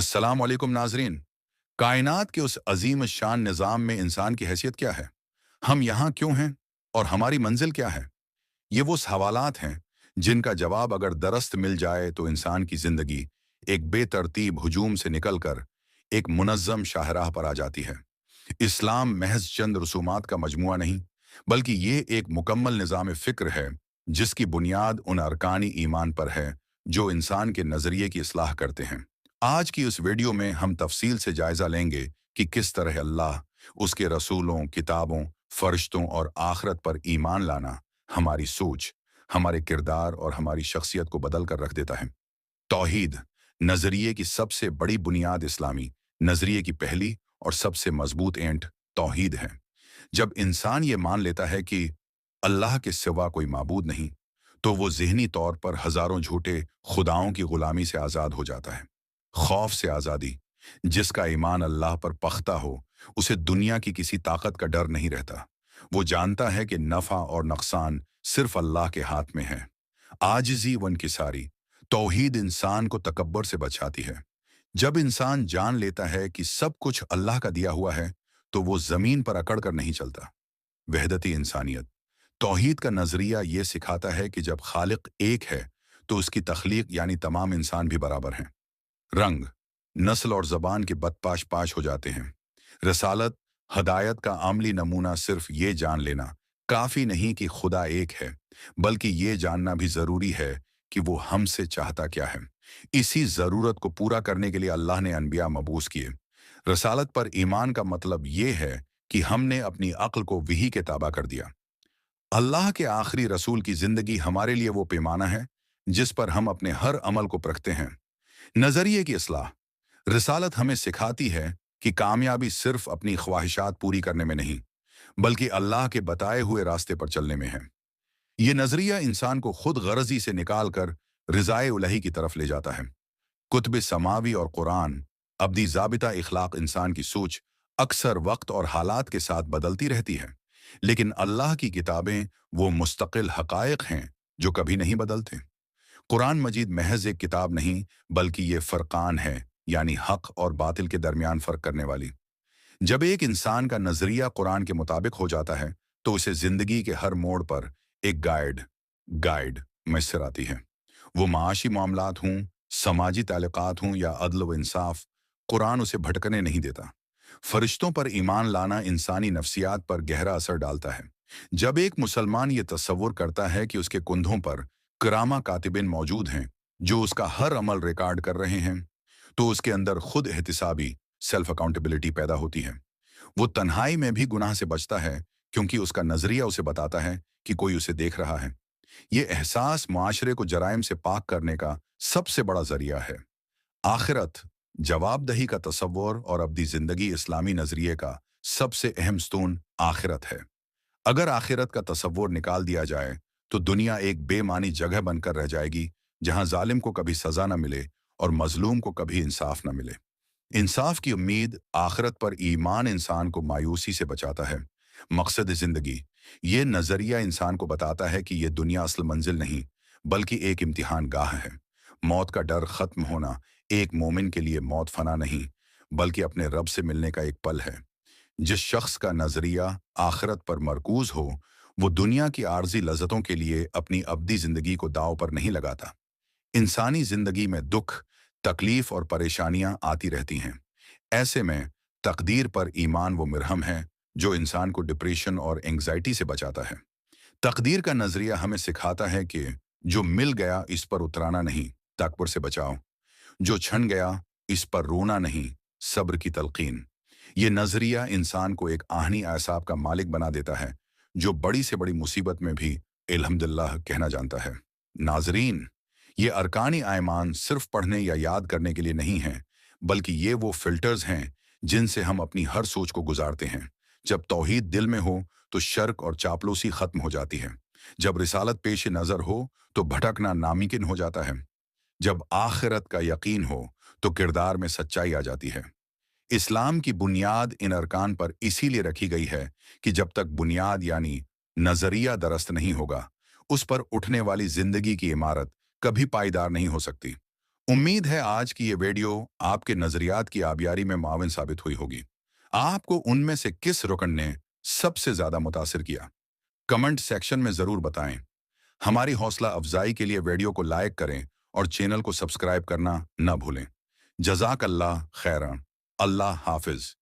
अस्सलाम वालेकुम नाजरीन। कायनात के उस अजीम शान निज़ाम में इंसान की हैसियत क्या है? हम यहाँ क्यों हैं? और हमारी मंजिल क्या है? ये वो सवालात हैं जिनका जवाब अगर दरस्त मिल जाए तो इंसान की ज़िंदगी एक बेतरतीब हुजूम से निकलकर एक मुनज़्ज़म शाहराह पर आ जाती है। इस्लाम महज चंद रसूमात का मजमुआ नहीं, बल्कि ये एक मुकम्मल निज़ाम फ़िक्र है जिसकी बुनियाद उन अरकानी ईमान पर है जो इंसान के नज़रिए की इस्लाह करते हैं। आज की इस वीडियो में हम तफसील से जायज़ा लेंगे कि किस तरह अल्लाह, उसके रसूलों, किताबों, फरिश्तों और आखरत पर ईमान लाना हमारी सोच, हमारे किरदार और हमारी शख्सियत को बदल कर रख देता है। तौहीद, नज़रिए की सबसे बड़ी बुनियाद इस्लामी नज़रिए की पहली और सबसे मजबूत एंट तौहीद है। जब इंसान ये मान लेता है कि अल्लाह के सिवा कोई माबूद नहीं, तो वो ज़हनी तौर पर हज़ारों झूठे खुदाओं की गुलामी से आज़ाद हो जाता है। खौफ से आज़ादी, जिसका ईमान अल्लाह पर पख्ता हो, उसे दुनिया की किसी ताकत का डर नहीं रहता। वो जानता है कि नफ़ा और नुकसान सिर्फ अल्लाह के हाथ में है। आजिज़ी व इनकिसारी, तौहीद इंसान को तकब्बर से बचाती है। जब इंसान जान लेता है कि सब कुछ अल्लाह का दिया हुआ है, तो वो ज़मीन पर अकड़ कर नहीं चलता। वहदती इंसानियत, तौहीद का नज़रिया ये सिखाता है कि जब खालिक एक है, तो उसकी तख्लीक यानी तमाम इंसान भी बराबर हैं। रंग, नस्ल और ज़बान के बदपाश पाश हो जाते हैं। रसालत, हदायत का आमली नमूना सिर्फ ये जान लेना काफ़ी नहीं कि खुदा एक है, बल्कि ये जानना भी ज़रूरी है कि वो हमसे चाहता क्या है। इसी ज़रूरत को पूरा करने के लिए अल्लाह ने अनबिया मबूस किए। रसालत पर ईमान का मतलब ये है कि हमने अपनी अक्ल को वही के ताबा कर दिया। अल्लाह के आखिरी रसूल की ज़िंदगी हमारे लिए वो पैमाना है जिस पर हम अपने हर अमल को परखते हैं। नज़रिए की इस्लाह, रिसालत हमें सिखाती है कि कामयाबी सिर्फ अपनी ख्वाहिशात पूरी करने में नहीं, बल्कि अल्लाह के बताए हुए रास्ते पर चलने में है। ये नज़रिया इंसान को खुद गर्जी से निकाल कर रिज़ाए उलही की तरफ ले जाता है। कुतुब समावी और कुरान, अब्दी ज़ाबिता इखलाक इंसान की सोच अक्सर वक्त और हालात के साथ बदलती रहती है, लेकिन अल्लाह की किताबें वो मुस्तकिल हक़ाइक़ हैं जो कभी नहीं बदलते। कुरान मजीद महज एक किताब नहीं, बल्कि ये फ़रक़ान है, यानी हक़ और बातिल के दरमियान फ़र्क करने वाली। जब एक इंसान का नज़रिया कुरान के मुताबिक हो जाता है, तो उसे ज़िंदगी के हर मोड़ पर एक गाइड गाइड मैसर आती है। वो माशी मामलात हों, समाजी ताल्लुकात हों या अदल व इंसाफ, कुरान उसे भटकने नहीं देता। फरिश्तों पर ईमान लाना इंसानी नफ्सियात पर गहरा असर डालता है। जब एक मुसलमान ये तस्वुर करता है कि उसके कुंधों पर किरामा कातिबिन मौजूद हैं जो उसका हर अमल रिकॉर्ड कर रहे हैं, तो उसके अंदर खुद एहतिसाबी सेल्फ अकाउंटेबिलिटी पैदा होती है। वो तन्हाई में भी गुनाह से बचता है, क्योंकि उसका नजरिया उसे बताता है कि कोई उसे देख रहा है। ये एहसास मुआशरे को जराइम से पाक करने का सबसे बड़ा जरिया है। आखिरत, जवाबदही का तसव्वुर और अब्दी जिंदगी इस्लामी नजरिए का सबसे अहम स्तून आखिरत है। अगर आखिरत का तसव्वुर निकाल दिया जाए, तो दुनिया एक बेमानी जगह बनकर रह जाएगी, जहां जालिम को कभी सजा न मिले और मजलूम को कभी इंसाफ न मिले। इंसाफ की उम्मीद, आखिरत पर ईमान इंसान को मायूसी से बचाता है। मकसद ज़िंदगी, ये नज़रिया इंसान को बताता है कि ये दुनिया असल मंजिल नहीं, बल्कि एक इम्तिहान गाह है। मौत का डर ख़त्म होना एक मोमिन के लिए मौत फना नहीं, बल्कि अपने रब से मिलने का एक पल है। जिस शख्स का नज़रिया आखिरत पर मरकूज हो, वो दुनिया की आर्जी लज़्ज़तों के लिए अपनी अब्दी ज़िंदगी को दांव पर नहीं लगाता। इंसानी ज़िंदगी में दुख, तकलीफ और परेशानियां आती रहती हैं। ऐसे में तकदीर पर ईमान वो मिरहम है जो इंसान को डिप्रेशन और एंग्जाइटी से बचाता है। तकदीर का नज़रिया हमें सिखाता है कि जो मिल गया इस पर उतराना नहीं, तकबर से बचाओ। जो छन गया इस पर रोना नहीं, सब्र की तलकीन। ये नज़रिया इंसान को एक आहनी एसाब का मालिक बना देता है, जो बड़ी से बड़ी मुसीबत में भी अल्हम्दुलिल्लाह कहना जानता है। नाजरीन, ये अरकानी आयमान सिर्फ पढ़ने या याद करने के लिए नहीं हैं, बल्कि ये वो फिल्टर्स हैं जिनसे हम अपनी हर सोच को गुजारते हैं। जब तौहीद दिल में हो, तो शर्क और चापलूसी खत्म हो जाती है। जब रिसालत पेश नज़र हो, तो भटकना नामुमकिन हो जाता है। जब आखिरत का यकीन हो, तो किरदार में सच्चाई आ जाती है। इस्लाम की बुनियाद इन अरकान पर इसीलिए रखी गई है कि जब तक बुनियाद यानी नजरिया दरस्त नहीं होगा, उस पर उठने वाली जिंदगी की इमारत कभी पायदार नहीं हो सकती। उम्मीद है आज की ये वीडियो आपके नजरियात की आबियारी में माविन साबित हुई होगी। आपको उनमें से किस रुकन ने सबसे ज्यादा मुतासिर किया? कमेंट सेक्शन में जरूर बताएं। हमारी हौसला अफजाई के लिए वीडियो को लाइक करें और चैनल को सब्सक्राइब करना न भूलें। जजाक अल्लाह खैरन। अल्लाह हाफिज।